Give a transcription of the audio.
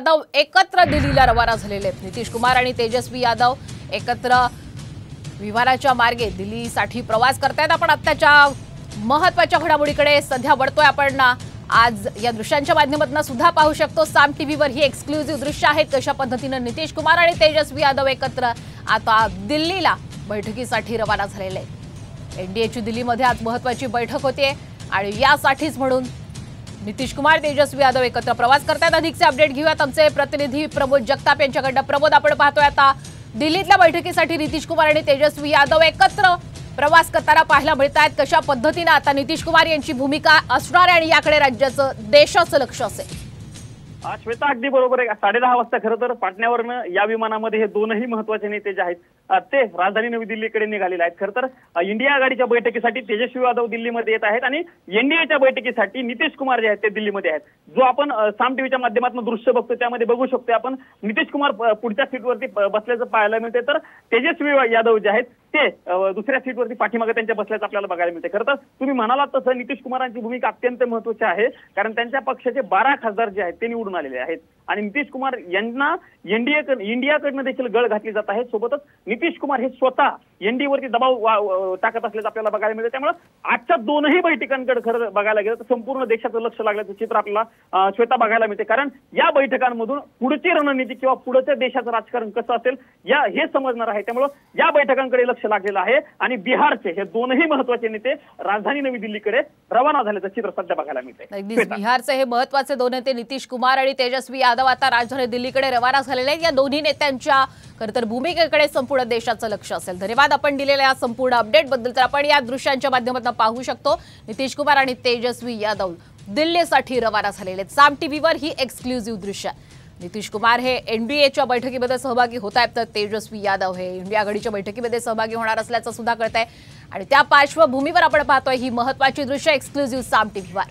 यादव एकत्र दिल्लीला रवाना झालेले आहेत। नितीश कुमार आणि तेजस्वी यादव एकत्र विमानाच्या मार्गे दिल्लीसाठी प्रवास करतायत। आपण आत्ताच्या महत्त्वाच्या घडामोडीकडे सध्या वळतोय। आपण आज या दृश्यांच्या माध्यमातून सुद्धा पाहू शकतो। साम टीव्हीवर ही एक्सक्लुझिव्ह दृश्य आहेत। कशा पद्धतीने नितीश कुमार आणि तेजस्वी यादव एकत्र आता दिल्लीला बैठकीसाठी रवाना झालेले आहेत। एनडीएची दिल्लीमध्ये आज महत्त्वाची बैठक होते आणि यासाठीच म्हणून नितीश कुमार तेजस्वी यादव एकत्र प्रवास करतात। अधिकचे अपडेट घेऊयात आमचे प्रतिनिधी प्रमोद जगताप यांच्याकडून। प्रमोद, आपण पाहतोय आता दिल्लीतल्या बैठकीसाठी नितीश कुमार आणि तेजस्वी यादव एकत्र प्रवास करताना पाहायला मिळतात। कशा पद्धतीने आता नितीश कुमार यांची भूमिका असणार आणि याकडे राज्याचं देशाचं लक्ष असेल। श्वेता, अगदी बरोबर आहे। 10:30 वाजता खरं तर पाटण्यावरनं या विमानामध्ये हे दोनही महत्त्वाचे नेते जे आहेत ते राजधानी नवी दिल्लीकडे निघालेले आहेत। खरं तर इंडिया आघाडीच्या बैठकीसाठी तेजस्वी यादव दिल्लीमध्ये येत आहेत आणि एनडीएच्या बैठकीसाठी नितीश कुमार जे आहेत ते दिल्लीमध्ये आहेत। जो आपण साम टीव्हीच्या माध्यमातून दृश्य बघतो त्यामध्ये बघू शकतो आपण नितीश कुमार पुढच्या सीटवरती बसल्याचं पाहायला मिळते, तर तेजस्वी यादव जे आहेत ते दुसऱ्या सीटवरती पाठीमागे त्यांच्या बसल्याचं आपल्याला बघायला मिळते। खरं तर तुम्ही म्हणालात तसं नितीश कुमारांची भूमिका अत्यंत महत्त्वाची आहे, कारण त्यांच्या पक्षाचे 12 खासदार जे आहेत ते निवडून आलेले आहेत आणि नितीश कुमार यांना इंडियाकडनं देखील गळ घातली जात आहे। सोबतच नितीश कुमार हे स्वतः एनडीएवरती दबाव टाकत असल्याचं आपल्याला बघायला मिळतं। त्यामुळे आजच्या दोनही बैठकांकडे खरं बघायला गेलं तर संपूर्ण देशाचं लक्ष लागल्याचं चित्र आपल्याला श्वेता बघायला मिळते, कारण या बैठकांमधून पुढची रणनीती किंवा पुढच्या देशाचं राजकारण कसं असेल हे समजणार आहे। त्यामुळे या बैठकांकडे लक्ष लागलेलं आहे आणि बिहारचे हे दोनही महत्त्वाचे नेते राजधानी नवी दिल्लीकडे रवाना झाल्याचं चित्र सध्या बघायला मिळते। बिहारचे हे महत्त्वाचे दोन नेते नितीश कुमार आणि तेजस्वी यादव आता राजधानी दिल्लीकडे रवाना झालेले आहेत। या दोन्ही नेत्यांच्या खरं तर भूमिकेकडे संपूर्ण देशाचं लक्ष असेल। धन्यवाद आपण दिलेल्या या संपूर्ण अपडेट बद्दल। तर आपण या दृश्यांच्या माध्यमातून पाहू शकतो नितीश कुमार आणि तेजस्वी यादव दिल्लीसाठी रवाना झालेले आहेत। साम टीव्हीवर ही एक्सक्लुझिव्ह दृश्य। नितीश कुमार हे एनडीएच्या बैठकीमध्ये सहभागी होत आहेत, तर तेजस्वी यादव हे इंडिया आघाडीच्या बैठकीमध्ये सहभागी होणार असल्याचं सुद्धा कळतंय आणि त्या पार्श्वभूमीवर आपण पाहतोय ही महत्त्वाची दृश्य एक्सक्लुझिव्ह साम टीव्हीवर।